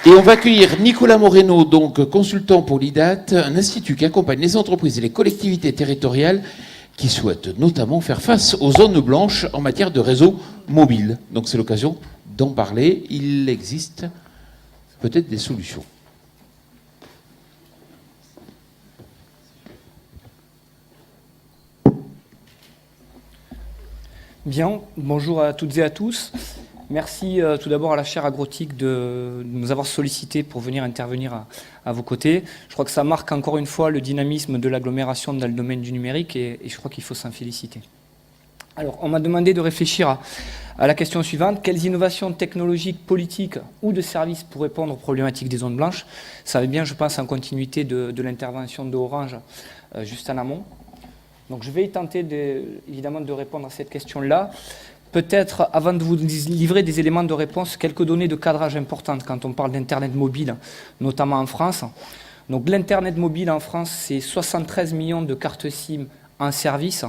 Et on va accueillir Nicolas Moreno, donc consultant pour l'IDAT, un institut qui accompagne les entreprises et les collectivités territoriales qui souhaitent notamment faire face aux zones blanches en matière de réseau mobile. Donc c'est l'occasion d'en parler. Il existe peut-être des solutions. Bien, bonjour à toutes et à tous. Merci tout d'abord à la chaire agrotique de nous avoir sollicité pour venir intervenir à vos côtés. Je crois que ça marque encore une fois le dynamisme de l'agglomération dans le domaine du numérique et je crois qu'il faut s'en féliciter. Alors, on m'a demandé de réfléchir à la question suivante. Quelles innovations technologiques, politiques ou de services pour répondre aux problématiques des zones blanches? Ça va bien, je pense, en continuité de l'intervention d'Orange juste en amont. Donc je vais tenter évidemment de répondre à cette question-là. Peut-être, avant de vous livrer des éléments de réponse, quelques données de cadrage importantes quand on parle d'Internet mobile, notamment en France. Donc l'Internet mobile en France, c'est 73 millions de cartes SIM en service,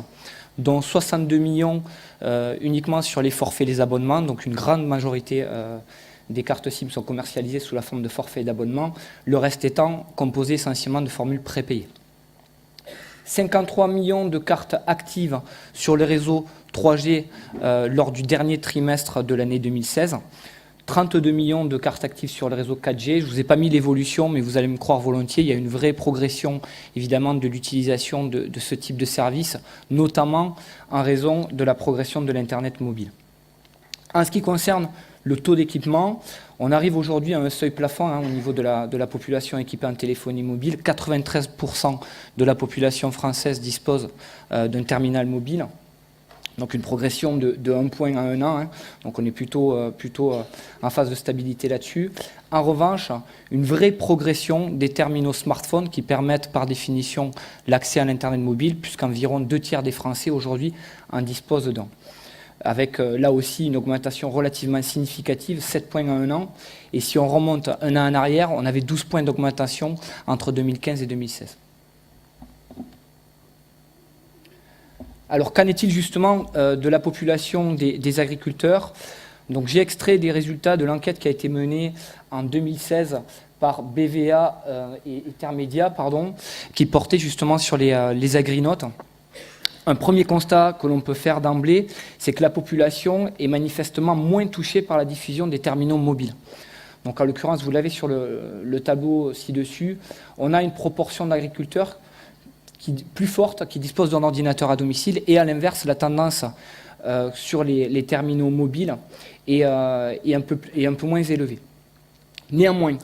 dont 62 millions uniquement sur les forfaits et les abonnements. Donc une grande majorité des cartes SIM sont commercialisées sous la forme de forfaits et d'abonnements, le reste étant composé essentiellement de formules prépayées. 53 millions de cartes actives sur les réseaux 3G lors du dernier trimestre de l'année 2016. 32 millions de cartes actives sur le réseau 4G. Je ne vous ai pas mis l'évolution, mais vous allez me croire volontiers, il y a une vraie progression évidemment de l'utilisation de ce type de service, notamment en raison de la progression de l'Internet mobile. En ce qui concerne le taux d'équipement, on arrive aujourd'hui à un seuil plafond au niveau de la population équipée en téléphonie mobile. 93% de la population française dispose d'un terminal mobile. Donc une progression de 1 point à 1 an. Donc on est plutôt en phase de stabilité là-dessus. En revanche, une vraie progression des terminaux smartphones qui permettent par définition l'accès à l'Internet mobile, puisqu'environ 2 tiers des Français aujourd'hui en disposent d'un. Avec là aussi une augmentation relativement significative, 7 points en 1 an. Et si on remonte 1 an en arrière, on avait 12 points d'augmentation entre 2015 et 2016. Alors qu'en est-il justement de la population des agriculteurs? Donc j'ai extrait des résultats de l'enquête qui a été menée en 2016 par BVA et Intermédia, qui portait justement sur les agrinotes. Un premier constat que l'on peut faire d'emblée, c'est que la population est manifestement moins touchée par la diffusion des terminaux mobiles. Donc en l'occurrence, vous l'avez sur le tableau ci-dessus, on a une proportion d'agriculteurs plus forte qui disposent d'un ordinateur à domicile et à l'inverse, la tendance sur les terminaux mobiles est un peu moins élevée. Néanmoins,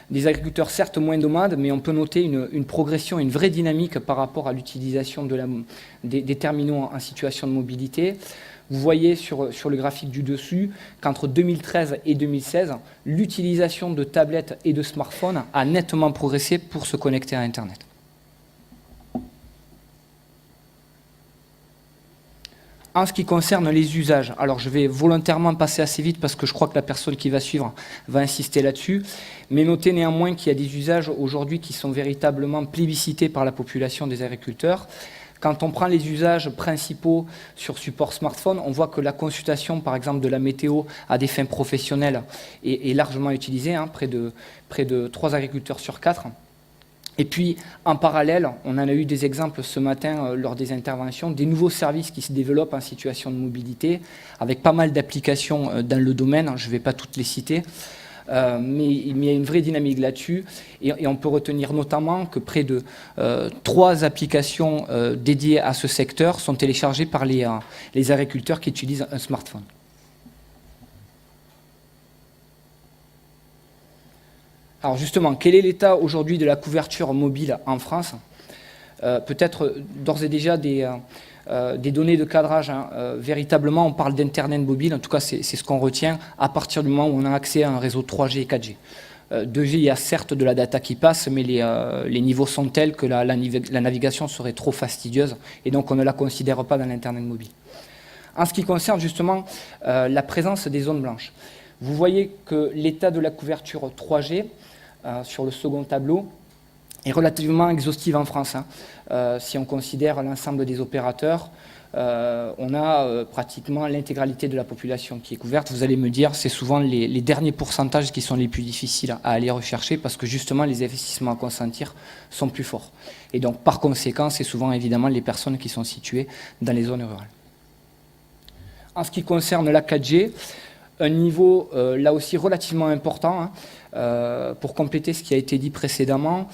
des agriculteurs certes moins nomades, mais on peut noter une progression, une vraie dynamique par rapport à l'utilisation des terminaux en situation de mobilité. Vous voyez sur le graphique du dessus qu'entre 2013 et 2016, l'utilisation de tablettes et de smartphones a nettement progressé pour se connecter à Internet. En ce qui concerne les usages, alors je vais volontairement passer assez vite parce que je crois que la personne qui va suivre va insister là-dessus, mais notez néanmoins qu'il y a des usages aujourd'hui qui sont véritablement plébiscités par la population des agriculteurs. Quand on prend les usages principaux sur support smartphone, on voit que la consultation, par exemple, de la météo à des fins professionnelles est largement utilisée, près de 3 agriculteurs sur 4. Et puis, en parallèle, on en a eu des exemples ce matin lors des interventions, des nouveaux services qui se développent en situation de mobilité, avec pas mal d'applications dans le domaine, je ne vais pas toutes les citer, mais il y a une vraie dynamique là-dessus, et on peut retenir notamment que près de 3 applications dédiées à ce secteur sont téléchargées par les agriculteurs qui utilisent un smartphone. Alors justement, quel est l'état aujourd'hui de la couverture mobile en France? Peut-être d'ores et déjà des données de cadrage. Véritablement, on parle d'Internet mobile, en tout cas c'est ce qu'on retient, à partir du moment où on a accès à un réseau 3G et 4G. 2G, il y a certes de la data qui passe, mais les niveaux sont tels que la navigation serait trop fastidieuse, et donc on ne la considère pas dans l'Internet mobile. En ce qui concerne justement la présence des zones blanches, vous voyez que l'état de la couverture 3G, sur le second tableau, est relativement exhaustive en France. Si on considère l'ensemble des opérateurs, on a pratiquement l'intégralité de la population qui est couverte. Vous allez me dire, c'est souvent les derniers pourcentages qui sont les plus difficiles à aller rechercher parce que justement les investissements à consentir sont plus forts. Et donc par conséquent, c'est souvent évidemment les personnes qui sont situées dans les zones rurales. En ce qui concerne la 4G, un niveau là aussi relativement important, pour compléter ce qui a été dit précédemment,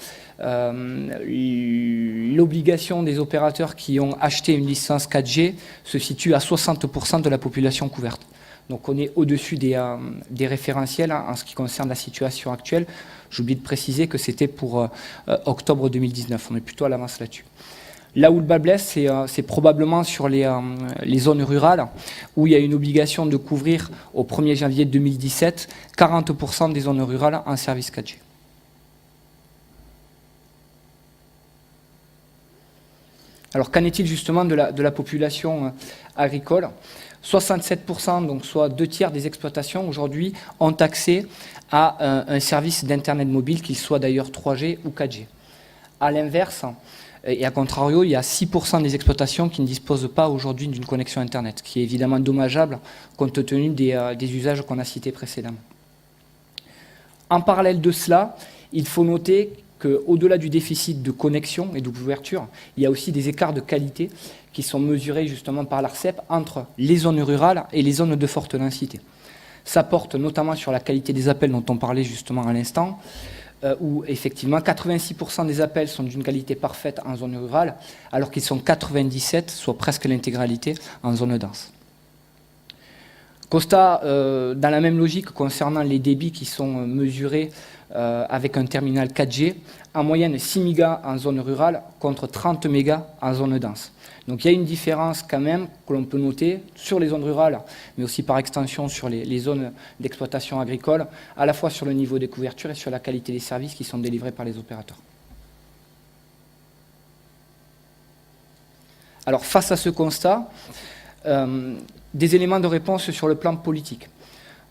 l'obligation des opérateurs qui ont acheté une licence 4G se situe à 60% de la population couverte. Donc on est au-dessus des référentiels en ce qui concerne la situation actuelle. J'oublie de préciser que c'était pour octobre 2019, on est plutôt à l'avance là-dessus. Là où le bas blesse, c'est probablement sur les zones rurales, où il y a une obligation de couvrir au 1er janvier 2017 40% des zones rurales en service 4G. Alors qu'en est-il justement de la population agricole ? 67%, donc soit 2/3 des exploitations aujourd'hui, ont accès à un service d'Internet mobile, qu'il soit d'ailleurs 3G ou 4G. À l'inverse, et à contrario, il y a 6% des exploitations qui ne disposent pas aujourd'hui d'une connexion Internet, qui est évidemment dommageable compte tenu des usages qu'on a cités précédemment. En parallèle de cela, il faut noter qu'au-delà du déficit de connexion et de couverture, il y a aussi des écarts de qualité qui sont mesurés justement par l'ARCEP entre les zones rurales et les zones de forte densité. Ça porte notamment sur la qualité des appels dont on parlait justement à l'instant, où effectivement 86% des appels sont d'une qualité parfaite en zone rurale, alors qu'ils sont 97, soit presque l'intégralité, en zone dense. Constat dans la même logique concernant les débits qui sont mesurés avec un terminal 4G, en moyenne 6 mégas en zone rurale contre 30 mégas en zone dense. Donc il y a une différence quand même que l'on peut noter sur les zones rurales, mais aussi par extension sur les zones d'exploitation agricole, à la fois sur le niveau des couvertures et sur la qualité des services qui sont délivrés par les opérateurs. Alors face à ce constat, des éléments de réponse sur le plan politique.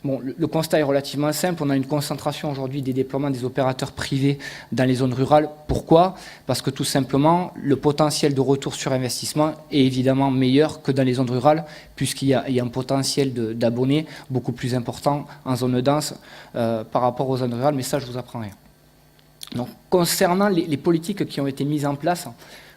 Bon, le constat est relativement simple, on a une concentration aujourd'hui des déploiements des opérateurs privés dans les zones rurales. Pourquoi ? Parce que tout simplement, le potentiel de retour sur investissement est évidemment meilleur que dans les zones rurales, puisqu'il y a un potentiel d'abonnés beaucoup plus important en zone dense par rapport aux zones rurales, mais ça je vous apprends rien. Donc, concernant les politiques qui ont été mises en place,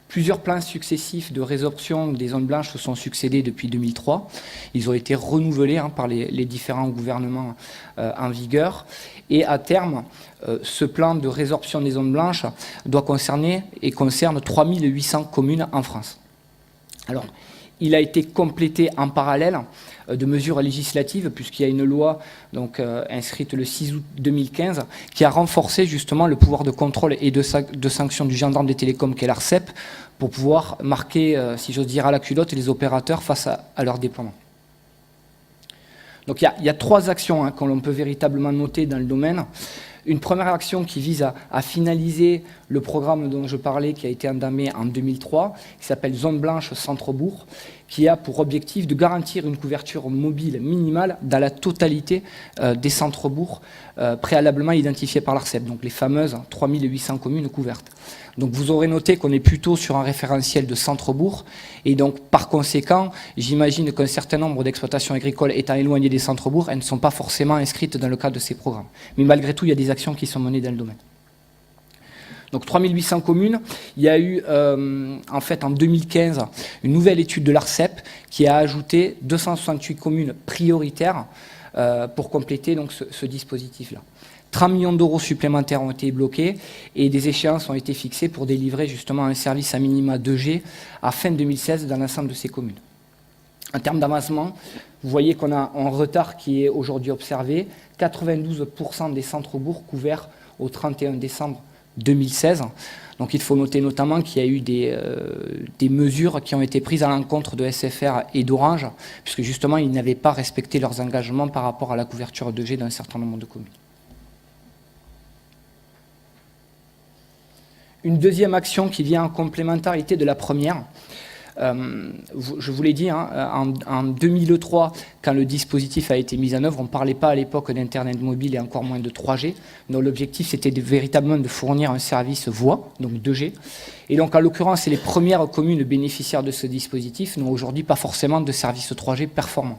plusieurs plans successifs de résorption des zones blanches se sont succédés depuis 2003. Ils ont été renouvelés par les différents gouvernements en vigueur. Et à terme, ce plan de résorption des zones blanches doit concerner et concerne 3800 communes en France. Alors, il a été complété en parallèle de mesures législatives, puisqu'il y a une loi donc, inscrite le 6 août 2015 qui a renforcé justement le pouvoir de contrôle et de sanction du gendarme des télécoms qu'est l'ARCEP pour pouvoir marquer, si j'ose dire, à la culotte les opérateurs face à leur déploiement. Donc il y a 3 actions que l'on peut véritablement noter dans le domaine. Une première action qui vise à finaliser le programme dont je parlais, qui a été entamé en 2003, qui s'appelle Zone Blanche Centre-Bourg, qui a pour objectif de garantir une couverture mobile minimale dans la totalité des centres-bourgs préalablement identifiés par l'ARCEP, donc les fameuses 3800 communes couvertes. Donc vous aurez noté qu'on est plutôt sur un référentiel de centre-bourg, et donc par conséquent, j'imagine qu'un certain nombre d'exploitations agricoles étant éloignées des centres-bourgs, elles ne sont pas forcément inscrites dans le cadre de ces programmes. Mais malgré tout, il y a des actions qui sont menées dans le domaine. Donc 3800 communes, il y a eu en fait en 2015 une nouvelle étude de l'ARCEP qui a ajouté 268 communes prioritaires pour compléter donc, ce dispositif-là. 30 millions d'euros supplémentaires ont été bloqués et des échéances ont été fixées pour délivrer justement un service à minima 2G à fin 2016 dans l'ensemble de ces communes. En termes d'avancement, vous voyez qu'on a un retard qui est aujourd'hui observé, 92% des centres-bourgs couverts au 31 décembre 2016. Donc il faut noter notamment qu'il y a eu des mesures qui ont été prises à l'encontre de SFR et d'Orange, puisque justement ils n'avaient pas respecté leurs engagements par rapport à la couverture 2G d'un certain nombre de communes. Une deuxième action qui vient en complémentarité de la première, Je vous l'ai dit, hein, en 2003, quand le dispositif a été mis en œuvre, on ne parlait pas à l'époque d'Internet mobile et encore moins de 3G. Donc l'objectif, c'était véritablement de fournir un service voix, donc 2G. Et donc, en l'occurrence, les premières communes bénéficiaires de ce dispositif n'ont aujourd'hui pas forcément de service 3G performant.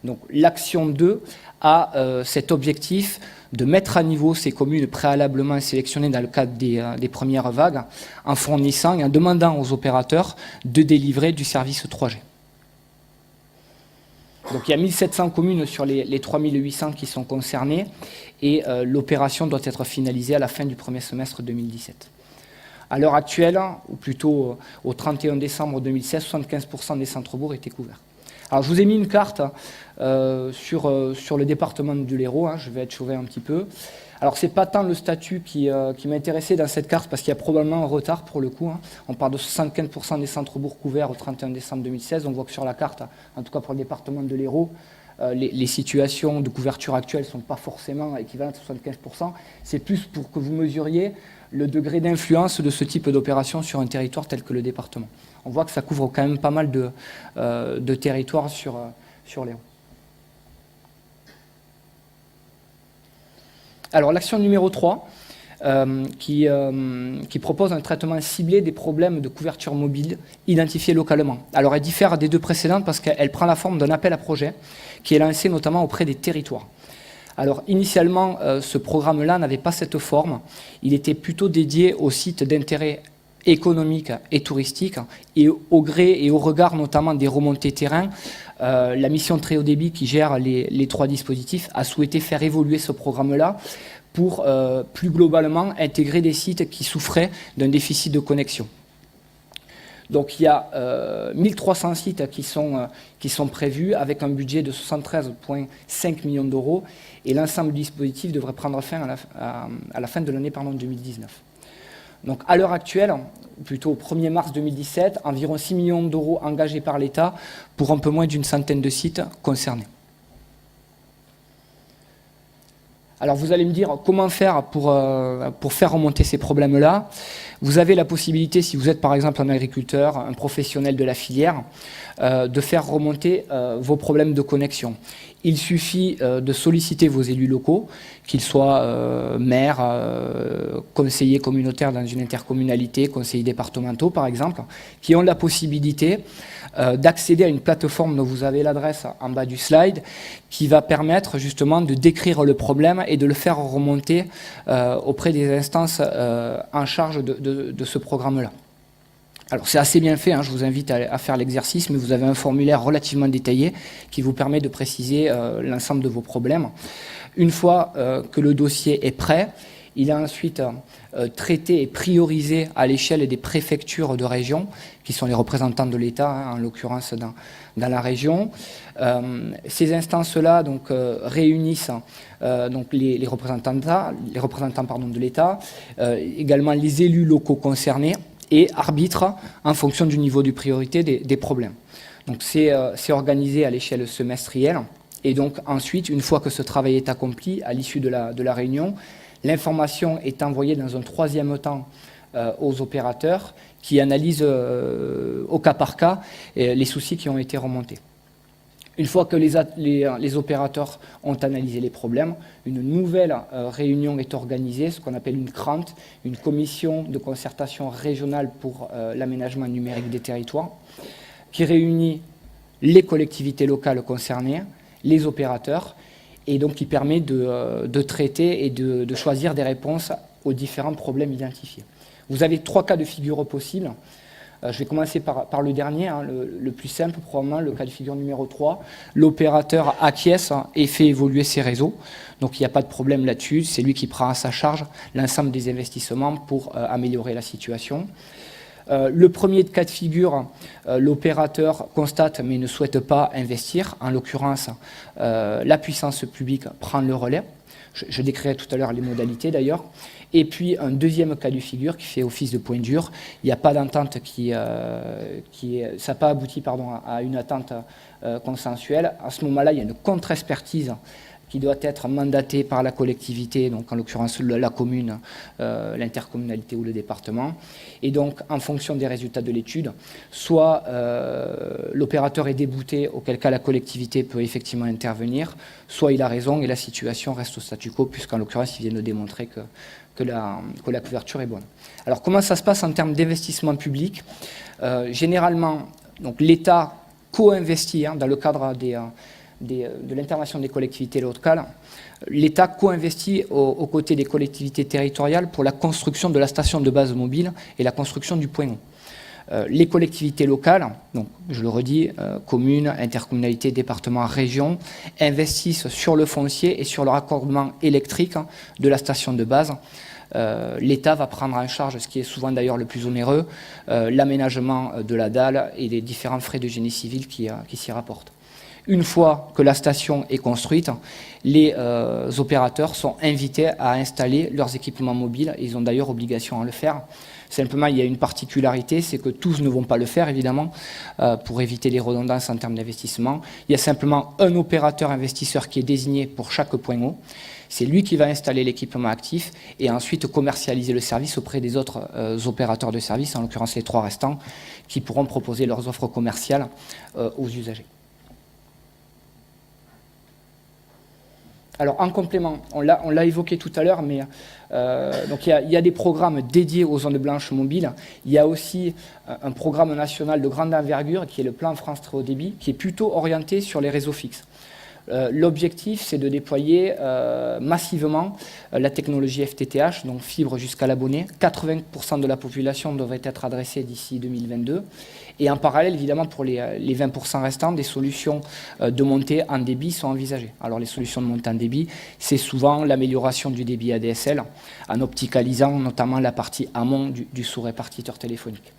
Donc l'action 2 a cet objectif de mettre à niveau ces communes préalablement sélectionnées dans le cadre des premières vagues en fournissant et en demandant aux opérateurs de délivrer du service 3G. Donc il y a 1700 communes sur les 3800 qui sont concernées et l'opération doit être finalisée à la fin du premier semestre 2017. À l'heure actuelle, ou plutôt au 31 décembre 2016, 75% des centres-bourgs étaient couverts. Alors je vous ai mis une carte sur le département de l'Hérault, hein, je vais être chauvé un petit peu. Alors c'est pas tant le statut qui m'intéressait dans cette carte parce qu'il y a probablement un retard pour le coup. Hein. On parle de 75% des centres-bourgs couverts au 31 décembre 2016. On voit que sur la carte, en tout cas pour le département de l'Hérault, les situations de couverture actuelles ne sont pas forcément équivalentes à 75%. C'est plus pour que vous mesuriez le degré d'influence de ce type d'opération sur un territoire tel que le département. On voit que ça couvre quand même pas mal de territoires sur l'Hérault. Alors l'action numéro 3, qui propose un traitement ciblé des problèmes de couverture mobile identifiés localement. Alors elle diffère des deux précédentes parce qu'elle prend la forme d'un appel à projet qui est lancé notamment auprès des territoires. Alors initialement, ce programme-là n'avait pas cette forme. Il était plutôt dédié aux sites d'intérêt économique et touristique, et au gré et au regard notamment des remontées terrain, la mission très haut débit qui gère les trois dispositifs a souhaité faire évoluer ce programme-là pour plus globalement intégrer des sites qui souffraient d'un déficit de connexion. Donc il y a 1300 sites qui sont prévus avec un budget de 73,5 millions d'euros et l'ensemble du dispositif devrait prendre fin à la fin de l'année 2019. Donc à l'heure actuelle, plutôt au 1er mars 2017, environ 6 millions d'euros engagés par l'État pour un peu moins d'une centaine de sites concernés. Alors vous allez me dire comment faire pour faire remonter ces problèmes-là. Vous avez la possibilité, si vous êtes par exemple un agriculteur, un professionnel de la filière, de faire remonter vos problèmes de connexion. Il suffit de solliciter vos élus locaux, qu'ils soient maires, conseillers communautaires dans une intercommunalité, conseillers départementaux par exemple, qui ont la possibilité d'accéder à une plateforme dont vous avez l'adresse en bas du slide, qui va permettre justement de décrire le problème et de le faire remonter auprès des instances en charge de ce programme-là. Alors c'est assez bien fait, hein, je vous invite à faire l'exercice, mais vous avez un formulaire relativement détaillé qui vous permet de préciser l'ensemble de vos problèmes. Une fois que le dossier est prêt, il est ensuite traité et priorisé à l'échelle des préfectures de région, qui sont les représentants de l'État, hein, en l'occurrence dans la région. Ces instances-là donc, réunissent donc les représentants de l'État, également les élus locaux concernés, et arbitre en fonction du niveau de priorité des problèmes. Donc c'est organisé à l'échelle semestrielle. Et donc ensuite, une fois que ce travail est accompli, à l'issue de la réunion, l'information est envoyée dans un troisième temps aux opérateurs qui analysent au cas par cas les soucis qui ont été remontés. Une fois que les opérateurs ont analysé les problèmes, une nouvelle réunion est organisée, ce qu'on appelle une CRANT, une commission de concertation régionale pour l'aménagement numérique des territoires, qui réunit les collectivités locales concernées, les opérateurs, et donc qui permet de traiter et de choisir des réponses aux différents problèmes identifiés. Vous avez 3 cas de figure possibles. Je vais commencer par le dernier, hein, le plus simple, probablement le cas de figure numéro 3. L'opérateur acquiesce et fait évoluer ses réseaux. Donc il n'y a pas de problème là-dessus. C'est lui qui prend à sa charge l'ensemble des investissements pour améliorer la situation. Le premier cas de figure, l'opérateur constate mais ne souhaite pas investir. En l'occurrence, la puissance publique prend le relais. Je décrirai tout à l'heure les modalités d'ailleurs. Et puis un deuxième cas de figure qui fait office de point dur. Il n'y a pas d'entente ça n'a pas abouti à une attente consensuelle. À ce moment-là, il y a une contre-expertise qui doit être mandaté par la collectivité, donc en l'occurrence la commune, l'intercommunalité ou le département. Et donc, en fonction des résultats de l'étude, soit l'opérateur est débouté, auquel cas la collectivité peut effectivement intervenir, soit il a raison et la situation reste au statu quo, puisqu'en l'occurrence, il vient de démontrer que la couverture est bonne. Alors, comment ça se passe en termes d'investissement public ? Généralement, l'État co-investit dans le cadre de l'intervention des collectivités locales. L'État co-investit aux côtés des collectivités territoriales pour la construction de la station de base mobile et la construction du point haut. Les collectivités locales, donc je le redis, communes, intercommunalités, départements, régions, investissent sur le foncier et sur le raccordement électrique de la station de base. L'État va prendre en charge, ce qui est souvent d'ailleurs le plus onéreux, l'aménagement de la dalle et les différents frais de génie civil qui s'y rapportent. Une fois que la station est construite, les opérateurs sont invités à installer leurs équipements mobiles. Ils ont d'ailleurs obligation à le faire. Simplement, il y a une particularité, c'est que tous ne vont pas le faire, évidemment, pour éviter les redondances en termes d'investissement. Il y a simplement un opérateur investisseur qui est désigné pour chaque point haut. C'est lui qui va installer l'équipement actif et ensuite commercialiser le service auprès des autres opérateurs de service, en l'occurrence les 3 restants, qui pourront proposer leurs offres commerciales aux usagers. Alors, en complément, on l'a évoqué tout à l'heure, mais donc il y a des programmes dédiés aux zones blanches mobiles. Il y a aussi un programme national de grande envergure qui est le plan France Très Haut Débit, qui est plutôt orienté sur les réseaux fixes. L'objectif, c'est de déployer massivement la technologie FTTH, donc fibre jusqu'à l'abonné. 80% de la population devrait être adressée d'ici 2022. Et en parallèle, évidemment, pour les 20% restants, des solutions de montée en débit sont envisagées. Alors, les solutions de montée en débit, c'est souvent l'amélioration du débit ADSL, en opticalisant notamment la partie amont du sous-répartiteur téléphonique.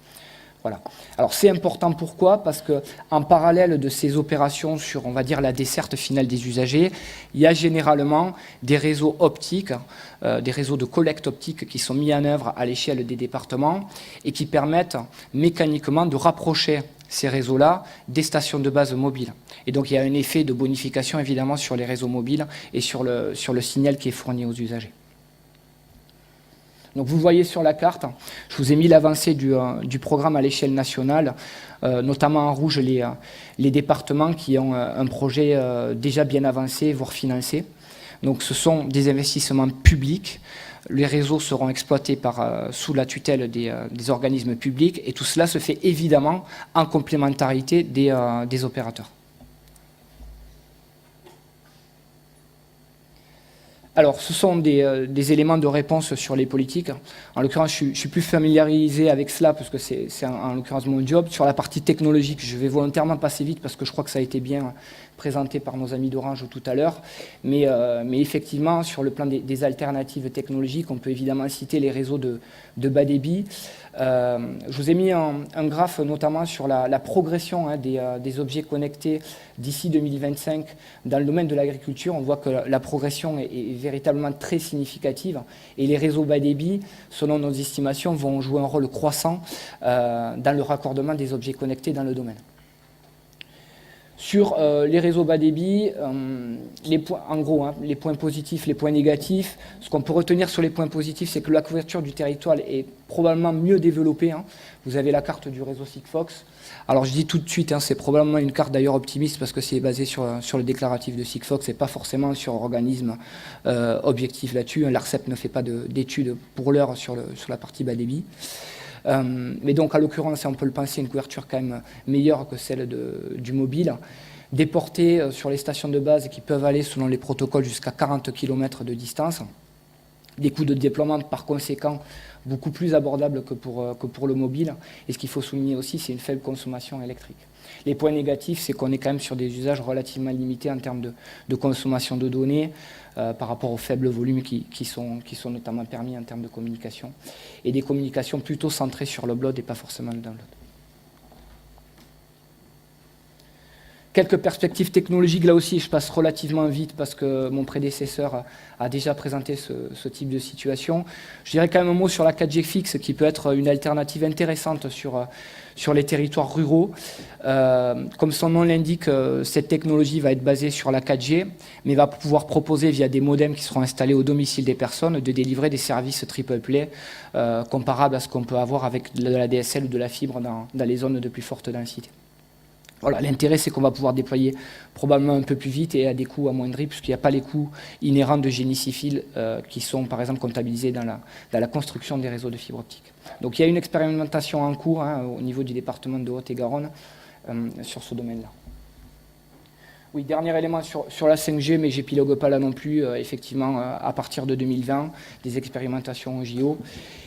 Voilà. Alors c'est important, pourquoi ? Parce qu'en parallèle de ces opérations sur, on va dire, la desserte finale des usagers, il y a généralement des réseaux optiques, des réseaux de collecte optique qui sont mis en œuvre à l'échelle des départements et qui permettent mécaniquement de rapprocher ces réseaux-là des stations de base mobiles. Et donc il y a un effet de bonification évidemment sur les réseaux mobiles et sur le signal qui est fourni aux usagers. Donc vous voyez sur la carte, je vous ai mis l'avancée du programme à l'échelle nationale, notamment en rouge les départements qui ont un projet déjà bien avancé, voire financé. Donc ce sont des investissements publics. Les réseaux seront exploités sous la tutelle des organismes publics et tout cela se fait évidemment en complémentarité des opérateurs. Alors, ce sont des éléments de réponse sur les politiques. En l'occurrence, je suis plus familiarisé avec cela parce que c'est en l'occurrence mon job. Sur la partie technologique, je vais volontairement passer vite parce que je crois que ça a été bien présenté par nos amis d'Orange tout à l'heure. Mais effectivement, sur le plan des alternatives technologiques, on peut évidemment citer les réseaux de bas débit. Je vous ai mis un graphe notamment sur la progression des objets connectés d'ici 2025 dans le domaine de l'agriculture. On voit que la progression est véritablement très significative et les réseaux bas débit, selon nos estimations, vont jouer un rôle croissant dans le raccordement des objets connectés dans le domaine. Sur les réseaux bas débit, en gros, les points positifs, les points négatifs, ce qu'on peut retenir sur les points positifs, c'est que la couverture du territoire est probablement mieux développée. Vous avez la carte du réseau Sigfox. Alors je dis tout de suite, c'est probablement une carte d'ailleurs optimiste parce que c'est basé sur le déclaratif de Sigfox et pas forcément sur un organisme objectif là-dessus. L'ARCEP ne fait pas d'études pour l'heure sur la partie bas débit. Mais donc, à l'occurrence, on peut le penser, une couverture quand même meilleure que celle du mobile. Des portées sur les stations de base qui peuvent aller, selon les protocoles, jusqu'à 40 km de distance. Des coûts de déploiement, par conséquent, beaucoup plus abordables que pour le mobile. Et ce qu'il faut souligner aussi, c'est une faible consommation électrique. Les points négatifs, c'est qu'on est quand même sur des usages relativement limités en termes de consommation de données par rapport aux faibles volumes qui sont notamment permis en termes de communication. Et des communications plutôt centrées sur l'upload et pas forcément le download. Quelques perspectives technologiques, là aussi, je passe relativement vite parce que mon prédécesseur a déjà présenté ce type de situation. Je dirais quand même un mot sur la 4G fixe qui peut être une alternative intéressante sur les territoires ruraux. Comme son nom l'indique, cette technologie va être basée sur la 4G, mais va pouvoir proposer via des modems qui seront installés au domicile des personnes de délivrer des services triple play comparables à ce qu'on peut avoir avec de la DSL ou de la fibre dans les zones de plus forte densité. Voilà, l'intérêt, c'est qu'on va pouvoir déployer probablement un peu plus vite et à des coûts amoindris, puisqu'il n'y a pas les coûts inhérents de génie civil qui sont, par exemple, comptabilisés dans la construction des réseaux de fibre optique. Donc il y a une expérimentation en cours au niveau du département de Haute-et-Garonne sur ce domaine-là. Oui, dernier élément sur la 5G, mais j'épilogue pas là non plus, effectivement, à partir de 2020, des expérimentations au JO.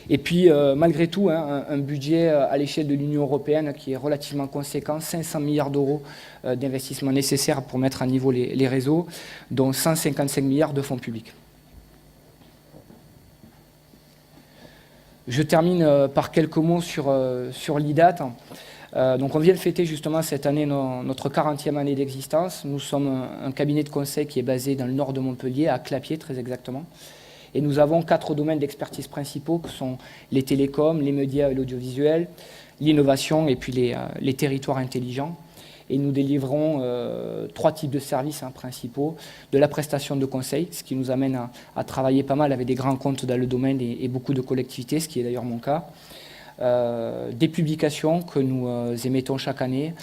Et puis, malgré tout, un budget à l'échelle de l'Union européenne qui est relativement conséquent, 500 milliards d'euros d'investissement nécessaires pour mettre à niveau les réseaux, dont 155 milliards de fonds publics. Je termine par quelques mots sur l'IDAT. Donc on vient de fêter justement cette année notre 40e année d'existence. Nous sommes un cabinet de conseil qui est basé dans le nord de Montpellier, à Clapiers très exactement. Et nous avons 4 domaines d'expertise principaux que sont les télécoms, les médias et l'audiovisuel, l'innovation et puis les territoires intelligents. Et nous délivrons 3 types de services principaux, de la prestation de conseil, ce qui nous amène à travailler pas mal avec des grands comptes dans le domaine et beaucoup de collectivités, ce qui est d'ailleurs mon cas. Des publications que nous émettons chaque année.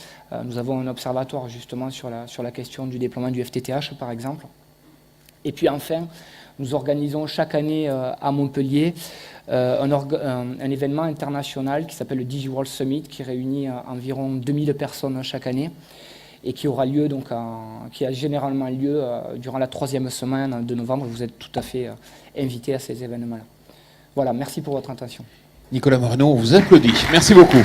Nous avons un observatoire justement sur la question du déploiement du FTTH par exemple. Et puis enfin, nous organisons chaque année à Montpellier un événement international qui s'appelle le DigiWorld Summit qui réunit environ 2000 personnes chaque année et qui aura lieu qui a généralement lieu durant la 3e semaine de novembre. Vous êtes tout à fait invités à ces événements-là. Voilà, merci pour votre attention. Nicolas Morneau, on vous applaudit. Merci beaucoup.